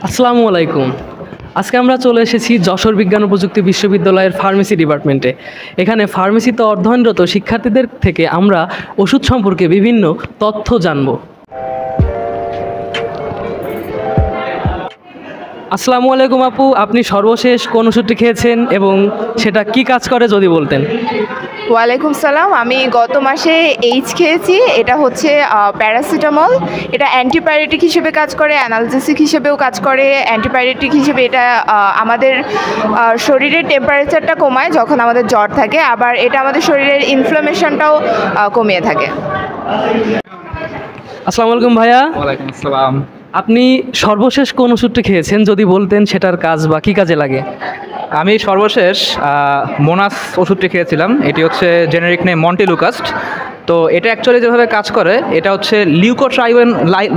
আসসালামু আলাইকুম। আজকে আমরা চলে এসেছি যশোর বিজ্ঞান ও প্রযুক্তি বিশ্ববিদ্যালয়ের ফার্মেসি ডিপার্টমেন্টে। এখানে ফার্মেসিতে অধ্যয়নরত শিক্ষার্থীদের থেকে আমরা ওষুধ সম্পর্কে বিভিন্ন তথ্য জানব। আসসালামু আলাইকুম আপু, আপনি সর্বশেষ কোন ওষুধটি খেয়েছেন এবং সেটা কি কাজ করে যদি বলতেন? ওয়ালাইকুম সালাম। আমি গত মাসে খেয়েছি। এটা হচ্ছে প্যারাসিটামল। এটা অ্যান্টিপাইরেটিক হিসেবে কাজ করে, অ্যানালজেসিক হিসেবেও কাজ করে। অ্যান্টিপাইরেটিক হিসেবে এটা আমাদের শরীরের টেম্পারেচারটা কমায় যখন আমাদের জ্বর থাকে, আবার এটা আমাদের শরীরের ইনফ্লামেশনটাও কমিয়ে থাকে। আসসালামু আলাইকুম ভাইয়া। ওয়ালাইকুম আসসালাম। আপনি সর্বশেষ কোন ওষুধটি খেয়েছেন যদি বলতেন সেটার কাজ বা কী কাজে লাগে? আমি সর্বশেষ মোনাস ওষুধটি খেয়েছিলাম। এটি হচ্ছে জেনেরিক নেম মন্টেলুকাস্ট। তো এটা অ্যাকচুয়ালি যেভাবে কাজ করে, এটা হচ্ছে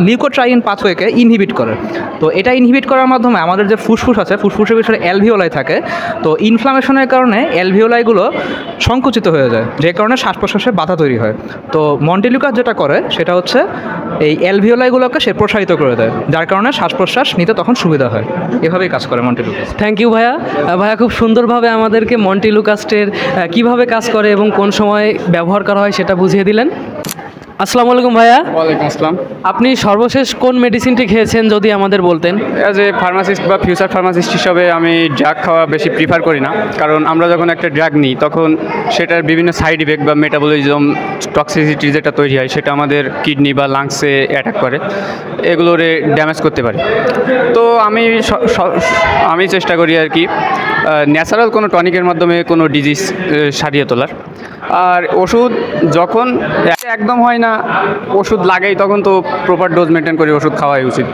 লিউকোট্রাইন পাথওয়েকে ইনহিবিট করে। তো এটা ইনহিবিট করার মাধ্যমে আমাদের যে ফুসফুস আছে, ফুসফুসের ভিতরে অ্যালভিওলাই থাকে। তো ইনফ্লামেশনের কারণে অ্যালভিওলাইগুলো সংকুচিত হয়ে যায়, যে কারণে শ্বাস প্রশ্বাসে বাধা তৈরি হয়। তো মন্টেলুকাস যেটা করে সেটা হচ্ছে এই অ্যালভিওলাইগুলোকে সে প্রসারিত করে দেয়, যার কারণে শ্বাস প্রশ্বাস নিতে তখন সুবিধা হয়। এভাবেই কাজ করে মন্টেলুকাস। থ্যাংক ইউ ভাইয়া। ভাইয়া খুব সুন্দরভাবে আমাদেরকে মন্টেলুকাস্টের কীভাবে কাজ করে এবং কোন সময় ব্যবহার করা হয় সেটা বুঝিয়ে দিলেন। আসসালামু আলাইকুম ভাইয়া। ওয়ালাইকুম আসসালাম। আপনি সর্বশেষ কোন মেডিসিনটি খেয়েছেন যদি আমাদের বলতেন? অ্যাজ এ ফার্মাসিস্ট বা ফিউচার ফার্মাসিস্ট হিসাবে আমি ড্রাগ খাওয়া বেশি প্রিফার করি না, কারণ আমরা যখন একটা ড্রাগ নিই তখন সেটার বিভিন্ন সাইড ইফেক্ট বা মেটাবলিজম টক্সিসিটি যেটা তৈরি হয় সেটা আমাদের কিডনি বা লাংসে অ্যাটাক করে, এগুলোরে ড্যামেজ করতে পারে। তো আমি চেষ্টা করি আর কি ন্যাচারাল কোনো টনিকের মাধ্যমে কোনো ডিজিজ সারিয়ে তোলার। আর ওষুধ যখন একদম হয় না, ওষুধ লাগাই, তখন তো প্রপার ডোজ মেনটেন করে ওষুধ খাওয়াই উচিত,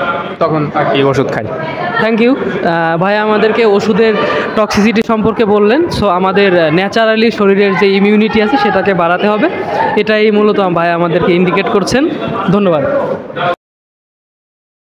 তখন আর কি ওষুধ খাই। থ্যাংক ইউ ভাইয়া, আমাদেরকে ওষুধের টক্সিসিটি সম্পর্কে বললেন। সো আমাদের ন্যাচারালি শরীরের যে ইমিউনিটি আছে সেটাকে বাড়াতে হবে, এটাই মূলত ভাইয়া আমাদেরকে ইন্ডিকেট করছেন। ধন্যবাদ।